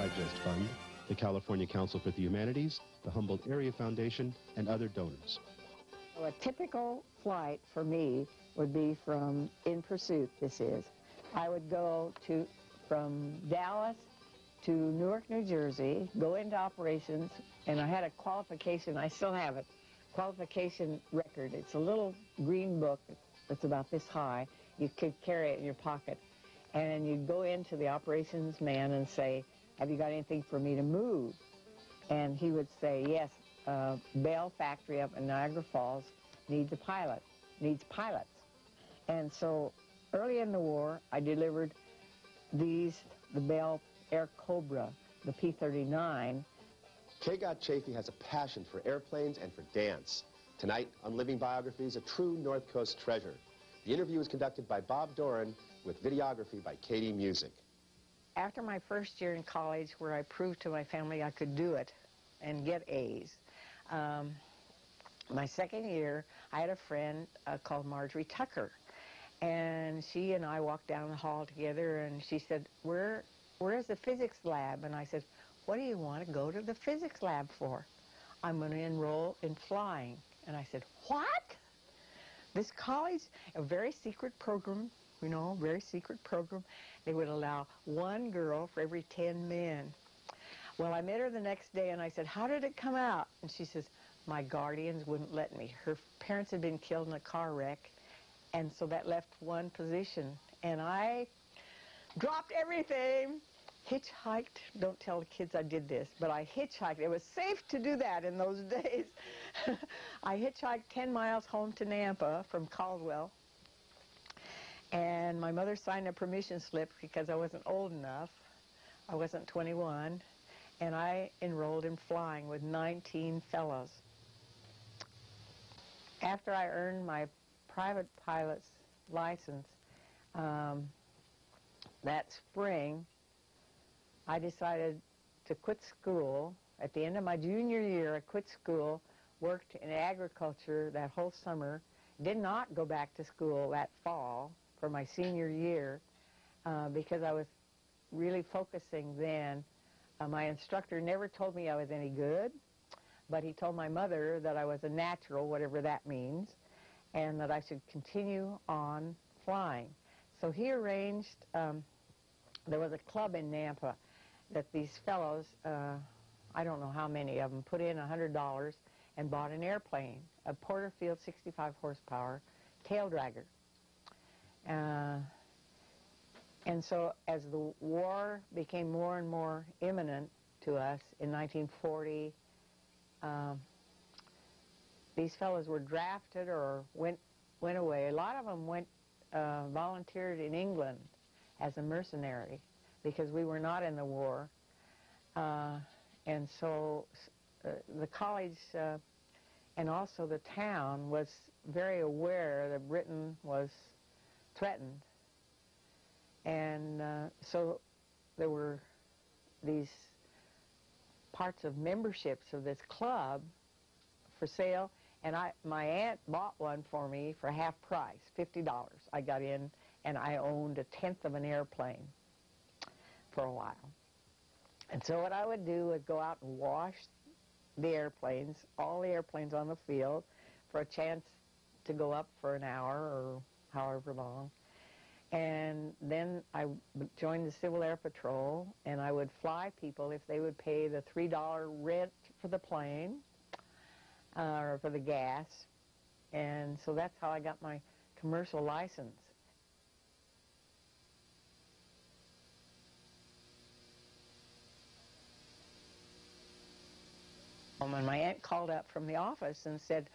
Digest Fund, the California Council for the Humanities, the Humboldt Area Foundation, and other donors. So a typical flight for me would be from In Pursuit, this is. I would go from Dallas to Newark, New Jersey, go into operations, and I had a qualification, I still have it, qualification record. It's a little green book that's about this high. You could carry it in your pocket. And you'd go into the operations man and say, have you got anything for me to move? And he would say, yes, Bell Factory up in Niagara Falls needs pilots. And so early in the war, I delivered the Bell Air Cobra, the P-39. Gott Chaffee has a passion for airplanes and for dance. Tonight on Living Biographies, a true North Coast treasure. The interview was conducted by Bob Doran with videography by Katie Music. After my first year in college, where I proved to my family I could do it and get A's, my second year, I had a friend called Marjorie Tucker. And she and I walked down the hall together, and she said, where is the physics lab? And I said, what do you want to go to the physics lab for? I'm going to enroll in flying. And I said, what? This college, a very secret program, you know, very secret program. They would allow one girl for every 10 men. Well, I met her the next day, and I said, how did it come out? And she says, my guardians wouldn't let me. Her parents had been killed in a car wreck, and so that left one position. And I dropped everything, hitchhiked. Don't tell the kids I did this, but I hitchhiked. It was safe to do that in those days. I hitchhiked 10 miles home to Nampa from Caldwell, and my mother signed a permission slip because I wasn't old enough. I wasn't 21, and I enrolled in flying with 19 fellows. After I earned my private pilot's license that spring, I decided to quit school. At the end of my junior year, I quit school, worked in agriculture that whole summer, did not go back to school that fall for my senior year because I was really focusing then. My instructor never told me I was any good, but he told my mother that I was a natural, whatever that means, and that I should continue on flying. So he arranged, there was a club in Nampa that these fellows, I don't know how many of them, put in $100 and bought an airplane, a Porterfield 65 horsepower tail dragger. And so as the war became more and more imminent to us in 1940, these fellows were drafted or went away. A lot of them volunteered in England as a mercenary because we were not in the war. And so the college and also the town was very aware that Britain was threatened. And so there were these parts of memberships of this club for sale, and my aunt bought one for me for half price, $50. I got in, and I owned a tenth of an airplane for a while. And so what I would do was go out and wash the airplanes, all the airplanes on the field, for a chance to go up for an hour or however long. And then I joined the Civil Air Patrol, and I would fly people if they would pay the $3 rent for the plane or for the gas. And so that's how I got my commercial license. And my aunt called up from the office and said,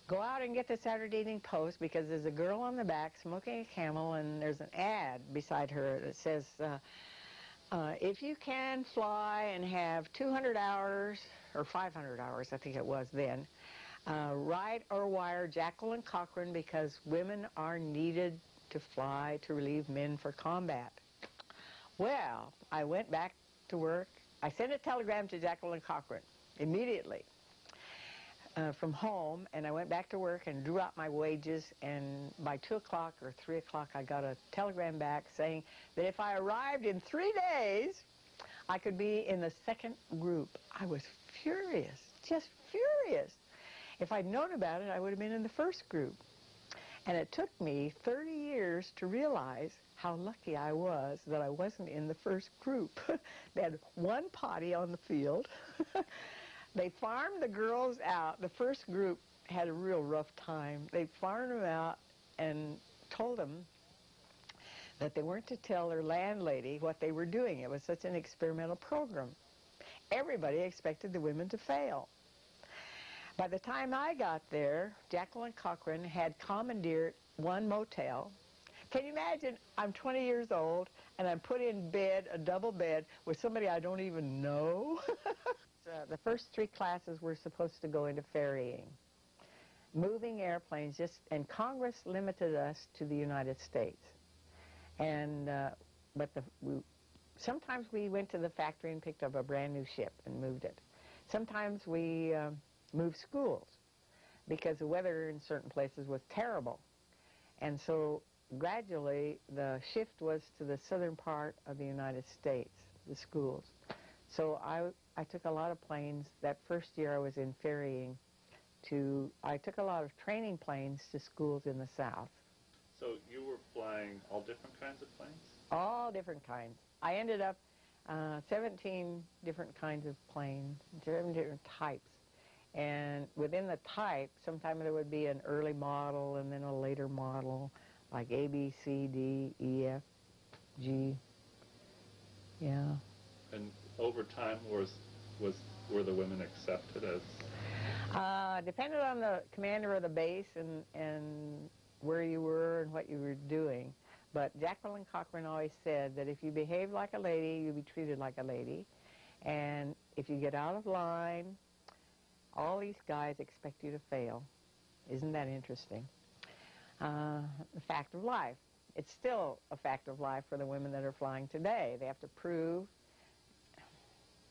go out and get the Saturday Evening Post because there's a girl on the back smoking a Camel, and there's an ad beside her that says, if you can fly and have 200 hours, or 500 hours, I think it was then, write or wire Jacqueline Cochran because women are needed to fly to relieve men for combat. Well, I went back to work. I sent a telegram to Jacqueline Cochran immediately from home, and I went back to work and drew out my wages, and by 2 o'clock or 3 o'clock I got a telegram back saying that if I arrived in 3 days, I could be in the second group. I was furious, just furious. If I'd known about it, I would have been in the first group. And it took me 30 years to realize how lucky I was that I wasn't in the first group. They had one potty on the field. They farmed the girls out. The first group had a real rough time. They farmed them out and told them that they weren't to tell their landlady what they were doing. It was such an experimental program. Everybody expected the women to fail. By the time I got there, Jacqueline Cochran had commandeered one motel. Can you imagine? I'm 20 years old, and I'm put in bed, a double bed, with somebody I don't even know. The first 3 classes were supposed to go into ferrying. Moving airplanes, and Congress limited us to the United States. And, sometimes we went to the factory and picked up a brand new ship and moved it. Sometimes we moved schools because the weather in certain places was terrible. And so gradually the shift was to the southern part of the United States, the schools. So I took a lot of planes. That first year I was in ferrying I took a lot of training planes to schools in the South. So you were flying all different kinds of planes? All different kinds. I ended up 17 different kinds of planes, 7 different types. And within the type, sometimes there would be an early model and then a later model, like A, B, C, D, E, F, G. Yeah. And over time, were the women accepted as? Depended on the commander of the base and where you were and what you were doing. But Jacqueline Cochran always said that if you behave like a lady, you'll be treated like a lady. And if you get out of line, all these guys expect you to fail. Isn't that interesting? A fact of life. It's still a fact of life for the women that are flying today. They have to prove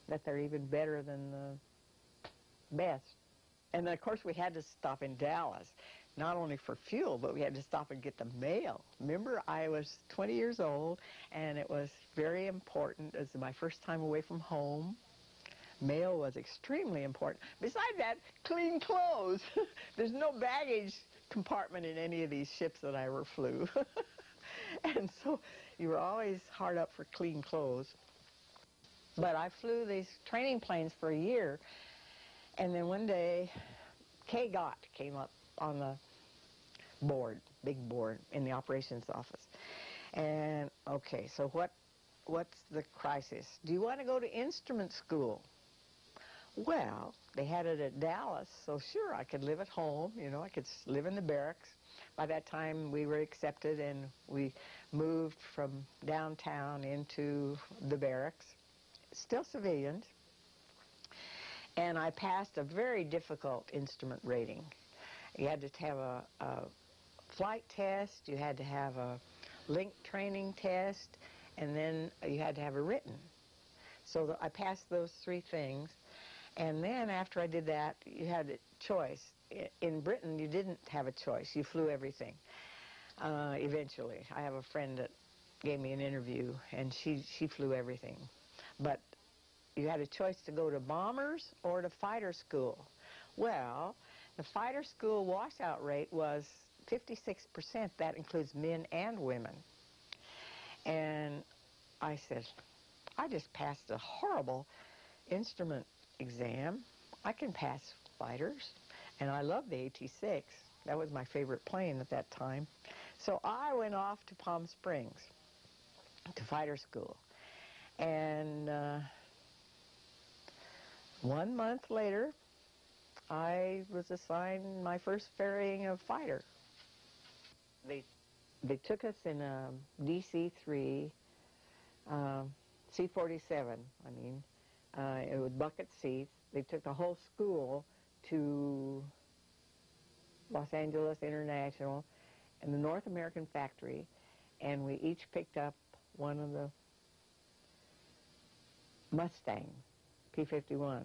that they're even better than the best. And then, of course, we had to stop in Dallas, not only for fuel, but we had to stop and get the mail. Remember, I was 20 years old, and it was very important. It was my first time away from home. Mail was extremely important. Besides that, clean clothes. There's no baggage compartment in any of these ships that I ever flew. And so you were always hard up for clean clothes. But I flew these training planes for a year, and then one day, Gott came up on the board, big board, in the operations office. And, okay, so what's the crisis? Do you want to go to instrument school? Well, they had it at Dallas, so sure, I could live at home. You know, I could live in the barracks. By that time, we were accepted, and we moved from downtown into the barracks, still civilians. And I passed a very difficult instrument rating. You had to have a flight test, you had to have a link training test, and then you had to have a written. So I passed those 3 things. And then after I did that, you had a choice. In Britain, you didn't have a choice. You flew everything, eventually. I have a friend that gave me an interview, and she flew everything. But you had a choice to go to bombers or to fighter school. Well, the fighter school washout rate was 56%. That includes men and women. And I said, I just passed a horrible instrument exam. I can pass fighters. And I loved the AT-6. That was my favorite plane at that time. So I went off to Palm Springs to fighter school. And 1 month later, I was assigned my first ferrying of fighter. They took us in a DC-3 C-47, it was bucket seats. They took the whole school to Los Angeles International and the North American factory, and we each picked up one of the Mustang P-51.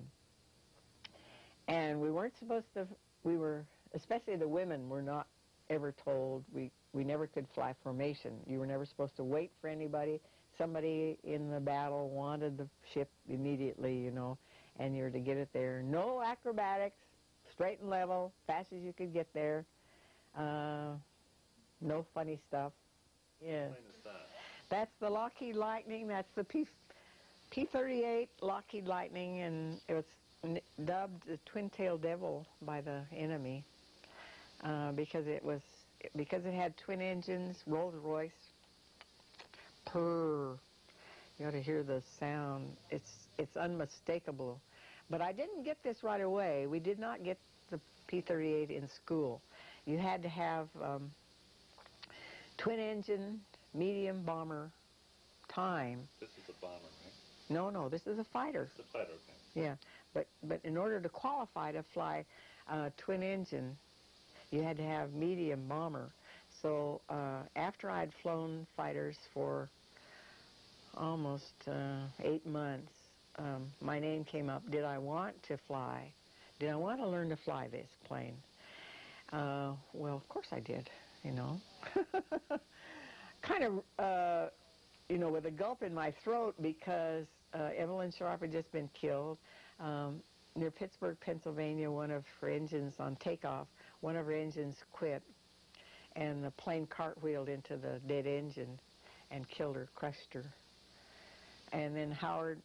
And we weren't supposed to, especially the women were not ever told, we never could fly formation. You were never supposed to wait for anybody. somebody in the battle wanted the ship immediately, you know, and you're to get it there. No acrobatics, straight and level, fast as you could get there. No funny stuff. Yeah. That's the Lockheed Lightning. That's the P-38 Lockheed Lightning, and it was dubbed the Twin-Tailed Devil by the enemy because it had twin engines, Rolls-Royce. Purr. You ought to hear the sound. It's unmistakable. But I didn't get this right away. We did not get the P-38 in school. You had to have twin-engine, medium bomber time. This is a bomber, right? No, this is a fighter. It's a fighter, okay. Yeah, but in order to qualify to fly twin-engine, you had to have medium bomber. So after I'd flown fighters for almost 8 months, my name came up. Did I want to fly? Did I want to learn to fly this plane? Well, of course I did, you know. Kind of, you know, with a gulp in my throat because Evelyn Sharp had just been killed. Near Pittsburgh, Pennsylvania, one of her engines on takeoff, one of her engines quit, and the plane cartwheeled into the dead engine and killed her, crushed her. And then Howard,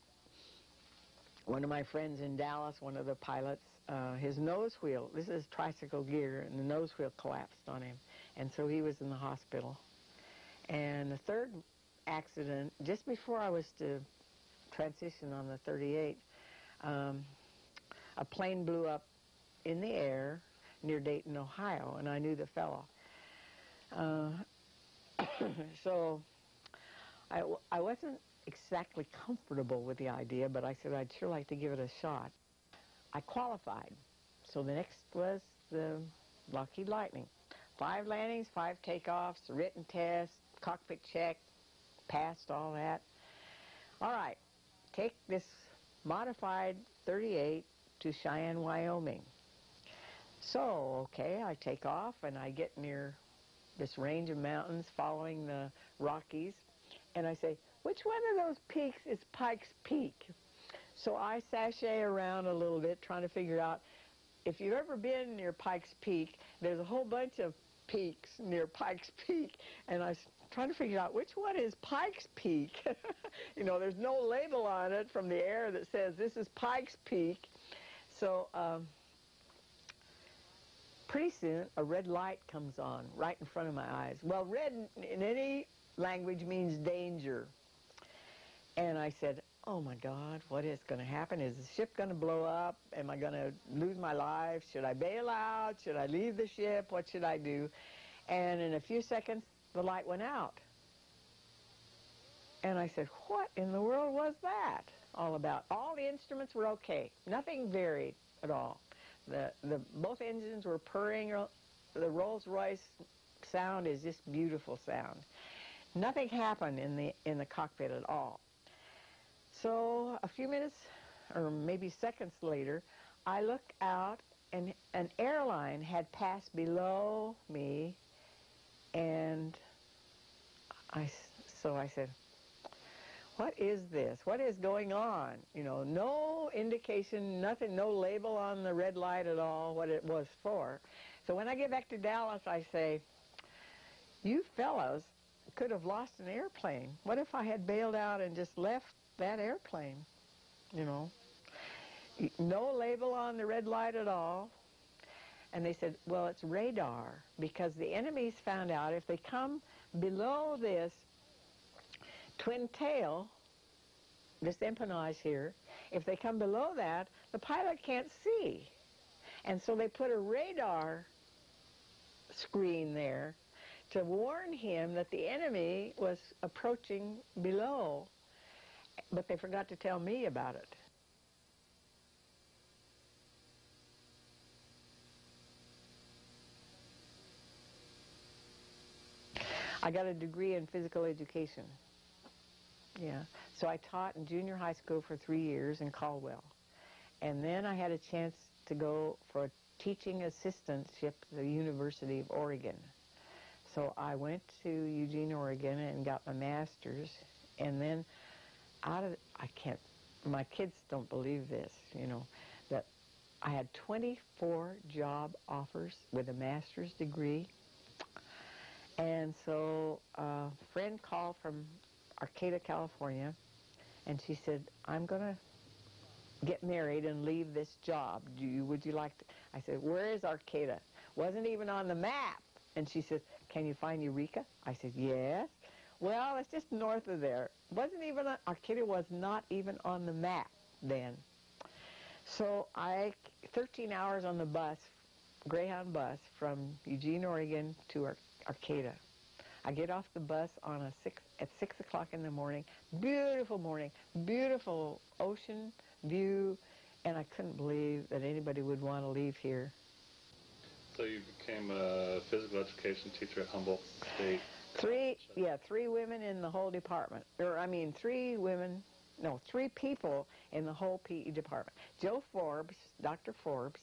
one of my friends in Dallas, one of the pilots, his nose wheel, this is tricycle gear, and the nose wheel collapsed on him. And so he was in the hospital. And the third accident, just before I was to transition on the 38, a plane blew up in the air near Dayton, Ohio, and I knew the fellow. So I wasn't exactly comfortable with the idea, but I said I'd sure like to give it a shot. I qualified. So the next was the Lockheed Lightning. 5 landings, 5 takeoffs, written test, cockpit check, passed all that. All right, take this modified 38 to Cheyenne, Wyoming. So, okay, I take off and I get near this range of mountains following the Rockies, and I say, which one of those peaks is Pikes Peak? So I sashay around a little bit trying to figure out, if you've ever been near Pikes Peak, there's a whole bunch of peaks near Pikes Peak, and I was trying to figure out which one is Pikes Peak. You know, there's no label on it from the air that says this is Pikes Peak. So pretty soon a red light comes on right in front of my eyes. Well, red in any language means danger. And I said, oh my God, what is going to happen? Is the ship going to blow up? Am I going to lose my life? Should I bail out? Should I leave the ship? What should I do? And in a few seconds, the light went out. And I said, what in the world was that all about? All the instruments were okay. Nothing varied at all. Both engines were purring. The Rolls-Royce sound is just beautiful sound. Nothing happened in the cockpit at all. So a few minutes or maybe seconds later, I look out and an airline had passed below me, and so I said, what is this? What is going on? You know, no indication, nothing, no label on the red light at all what it was for. So when I get back to Dallas, I say, you fellows could have lost an airplane. What if I had bailed out and just left that airplane? You know, no label on the red light at all. And they said, well, it's radar, because the enemies found out if they come below this twin tail, this empennage here, if they come below that, the pilot can't see. And so they put a radar screen there to warn him that the enemy was approaching below, but they forgot to tell me about it. I got a degree in physical education. Yeah. So I taught in junior high school for 3 years in Caldwell. And then I had a chance to go for a teaching assistantship at the University of Oregon. So I went to Eugene, Oregon and got my master's And then my kids don't believe this, that I had 24 job offers with a master's degree. And so a friend called from Arcata, California, and she said, I'm going to get married and leave this job. Would you like to? I said, where is Arcata? Wasn't even on the map. And she said, can you find Eureka? I said, yes. Well, it's just north of there. Arcata was not even on the map then. So 13 hours on the bus, Greyhound bus, from Eugene, Oregon to Arcata. I get off the bus at 6 o'clock in the morning. Beautiful morning, beautiful ocean view, and I couldn't believe that anybody would want to leave here. So you became a physical education teacher at Humboldt State. Three women in the whole department. Three people in the whole PE department. Joe Forbes, Dr. Forbes,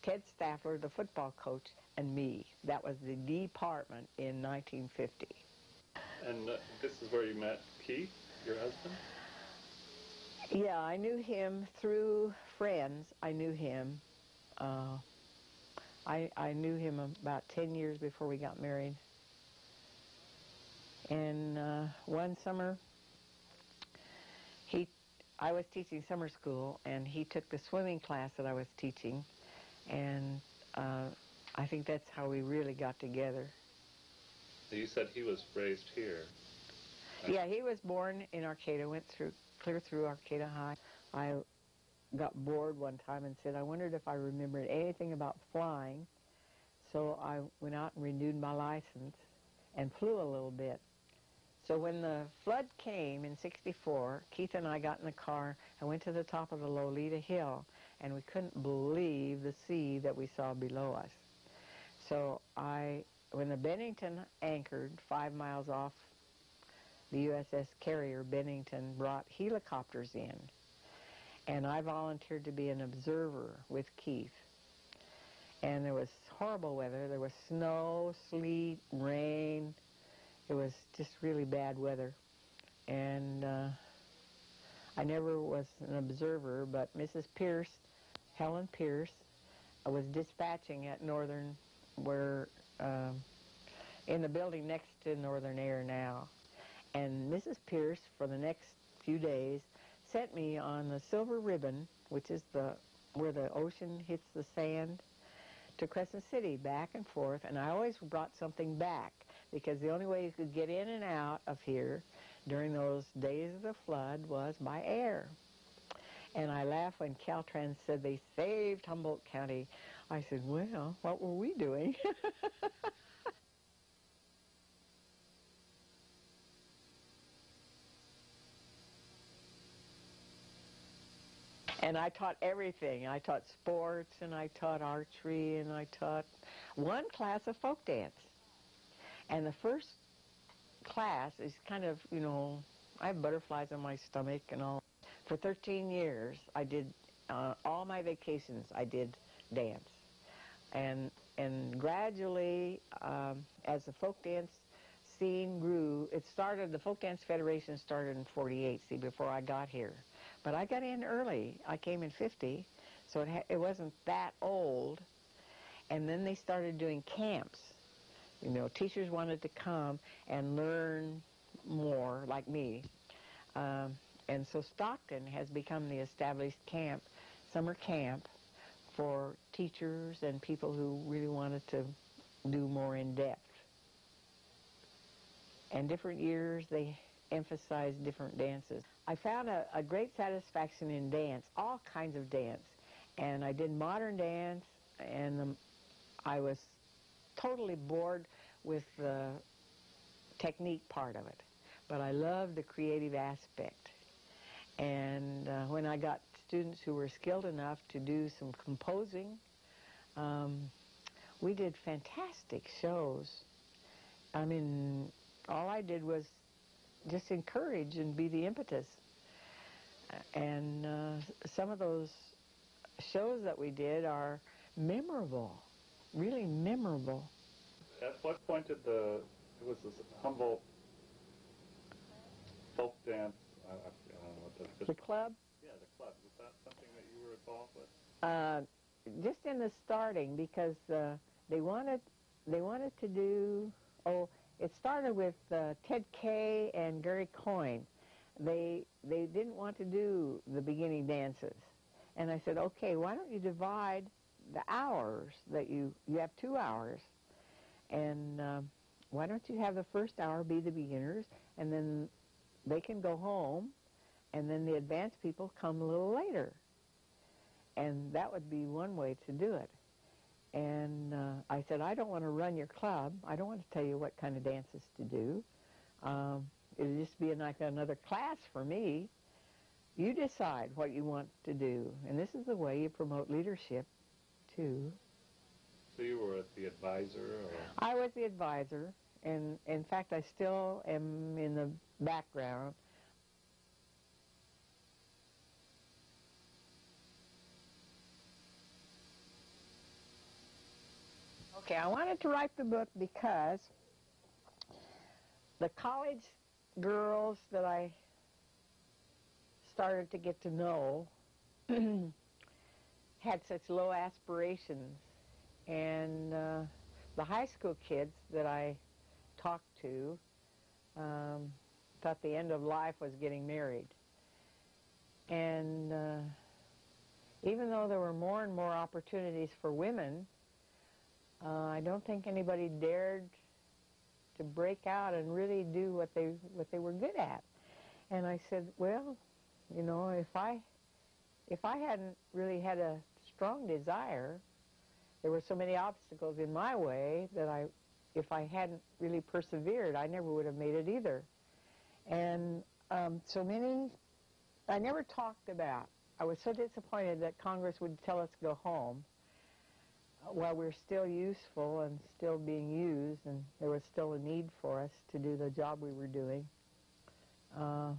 Ted Staffler, the football coach, and me. That was the department in 1950. And this is where you met Keith, your husband? Yeah, I knew him through friends. I knew him. I knew him about 10 years before we got married. And one summer, I was teaching summer school, and he took the swimming class that I was teaching, and I think that's how we really got together. You said he was raised here. Yeah, he was born in Arcata, went clear through Arcata High. I got bored one time and said I wondered if I remembered anything about flying, so I went out and renewed my license and flew a little bit. So when the flood came in ¡64, Keith and I got in the car and went to the top of the Lolita Hill, and we couldn't believe the sea that we saw below us. So when the Bennington anchored 5 miles off the USS Carrier, Bennington brought helicopters in, and I volunteered to be an observer with Keith. And there was horrible weather. There was snow, sleet, rain. It was just really bad weather. And I never was an observer, but Mrs. Pierce, Helen Pierce, was dispatching at Northern, in the building next to Northern Air now. And Mrs. Pierce, for the next few days, sent me on the Silver Ribbon, which is where the ocean hits the sand, to Crescent City, back and forth. And I always brought something back, because the only way you could get in and out of here during those days of the flood was by air. And I laughed when Caltrans said they saved Humboldt County. I said, well, what were we doing? And I taught everything. I taught sports, and I taught archery, and I taught one class of folk dance. And the first class is kind of, I have butterflies on my stomach and all. For 13 years, I did, all my vacations, I did dance. And gradually, as the folk dance scene grew, the Folk Dance Federation started in '48, before I got here. But I got in early. I came in '50, so it wasn't that old. And then they started doing camps. Teachers wanted to come and learn more, like me. And so Stockton has become the established summer camp for teachers and people who really wanted to do more in depth. And different years, they emphasized different dances. I found a great satisfaction in dance, all kinds of dance. And I did modern dance, and I was totally bored with the technique part of it. But I loved the creative aspect. And when I got students who were skilled enough to do some composing, we did fantastic shows. I mean, all I did was just encourage and be the impetus. And some of those shows that we did are memorable, really memorable. At what point did it was this Humboldt folk dance, I don't know what the club? Yeah, the club. Was that something that you were involved with? Just in the starting, because they wanted to do. Oh, it started with Ted Kay and Gary Coyne. They didn't want to do the beginning dances, and I said, okay, why don't you divide the hours that you have 2 hours, and why don't you have the first hour be the beginners, and then they can go home, and then the advanced people come a little later. And that would be one way to do it. And I said, I don't want to run your club. I don't want to tell you what kind of dances to do. It'll just be like another class for me. You decide what you want to do. And this is the way you promote leadership, too. So you were the advisor? Or? I was the advisor. And in fact, I still am in the background. Okay, I wanted to write the book because the college girls that I started to get to know had such low aspirations, and the high school kids that I talked to thought the end of life was getting married. And even though there were more and more opportunities for women, I don't think anybody dared to break out and really do what they were good at. And I said, well, you know, if I hadn't really had a strong desire, there were so many obstacles in my way that if I hadn't really persevered, I never would have made it either. And I never talked about. I was so disappointed that Congress would tell us to go home while we're still useful and still being used, and there was still a need for us to do the job we were doing. I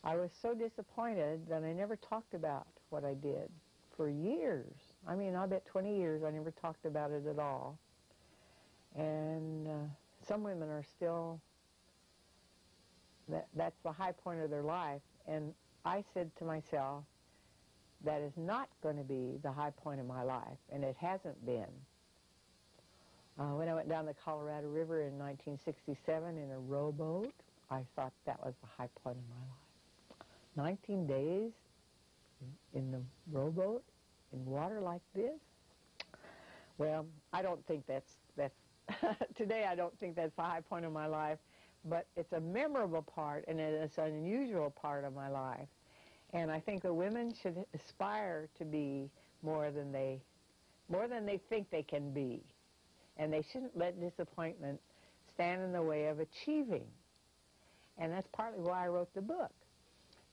was so disappointed that I never talked about what I did for years. I mean, I bet 20 years I never talked about it at all. And some women are still, that's the high point of their life. And I said to myself, that is not going to be the high point of my life, and it hasn't been. When I went down the Colorado River in 1967 in a rowboat, I thought that was the high point of my life. 19 days in the rowboat in water like this? Well, I don't think that's today I don't think that's the high point of my life, but it's a memorable part, and it's an unusual part of my life. And I think the women should aspire to be more than they think they can be. And they shouldn't let disappointment stand in the way of achieving. And that's partly why I wrote the book.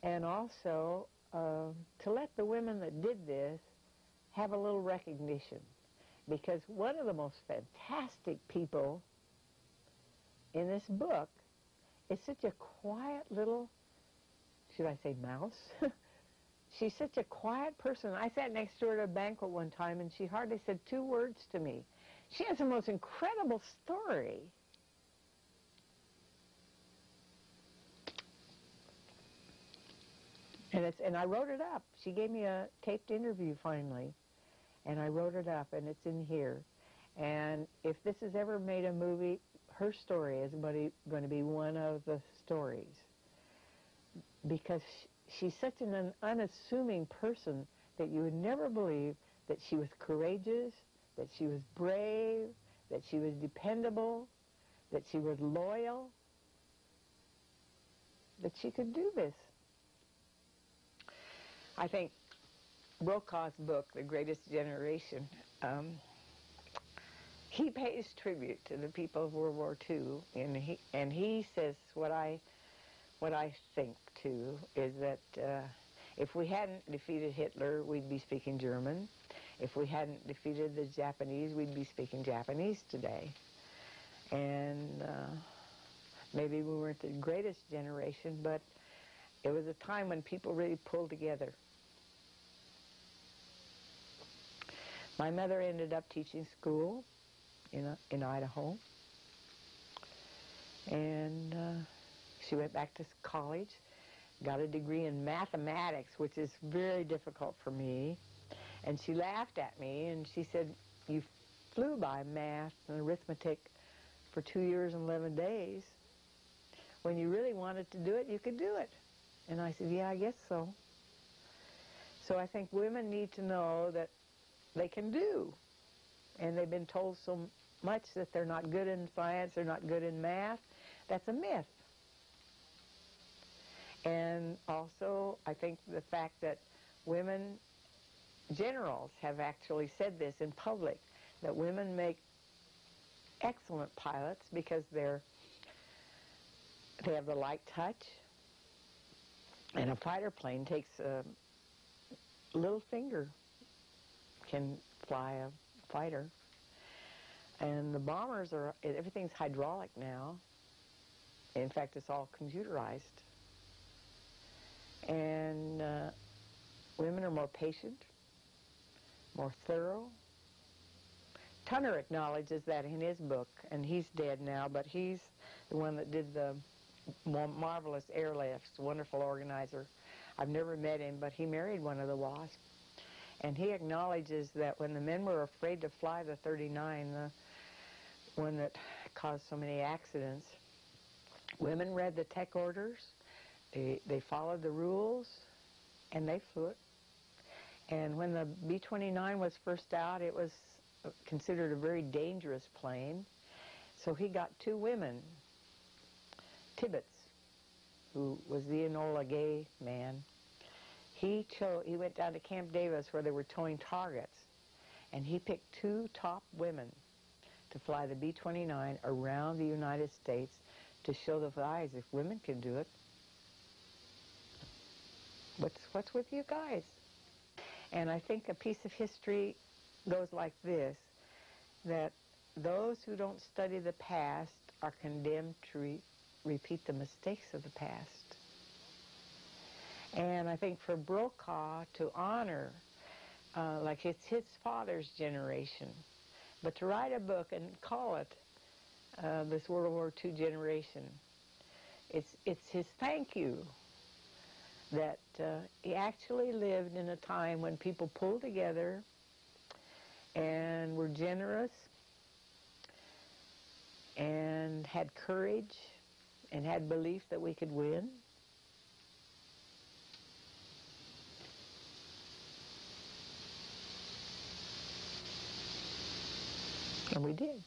And also to let the women that did this have a little recognition. Because one of the most fantastic people in this book is such a quiet little, should I say mouse? She's such a quiet person. I sat next to her at a banquet one time, and she hardly said 2 words to me. She has the most incredible story. And I wrote it up. She gave me a taped interview finally, and I wrote it up, and it's in here. And if this is ever made a movie, her story is going to be one of the stories. Because she's such an unassuming person that you would never believe that she was courageous, that she was brave, that she was dependable, that she was loyal, that she could do this. I think Brokaw's book, The Greatest Generation, he pays tribute to the people of World War II, and he says what I think too is that if we hadn't defeated Hitler, we'd be speaking German. If we hadn't defeated the Japanese, we'd be speaking Japanese today. And maybe we weren't the greatest generation, but it was a time when people really pulled together. My mother ended up teaching school in Idaho, and She went back to college, got a degree in mathematics, which is very difficult for me. And she laughed at me, and she said, you flew by math and arithmetic for 2 years and 11 days. When you really wanted to do it, you could do it. And I said, yeah, I guess so. So I think women need to know that they can do. And they've been told so much that they're not good in science, they're not good in math. That's a myth. And also, I think the fact that women generals have actually said this in public, that women make excellent pilots because they have the light touch, and a fighter plane takes a little finger, can fly a fighter. And the bombers everything's hydraulic now. In fact, it's all computerized. And women are more patient, more thorough. Tunner acknowledges that in his book, and he's dead now, but he's the one that did the marvelous airlifts, wonderful organizer. I've never met him, but he married one of the WASPs. And he acknowledges that when the men were afraid to fly the 39, the one that caused so many accidents, women read the tech orders, they followed the rules, and they flew it. And when the B-29 was first out, it was considered a very dangerous plane. So he got 2 women, Tibbets, who was the Enola Gay man. He went down to Camp Davis where they were towing targets, and he picked 2 top women to fly the B-29 around the United States to show the guys, if women can do it, what's with you guys? And I think a piece of history goes like this, that those who don't study the past are condemned to repeat the mistakes of the past. And I think for Brokaw to honor, like it's his father's generation, but to write a book and call it this World War II generation, it's his thank you that he actually lived in a time when people pulled together and were generous and had courage and had belief that we could win. And we did.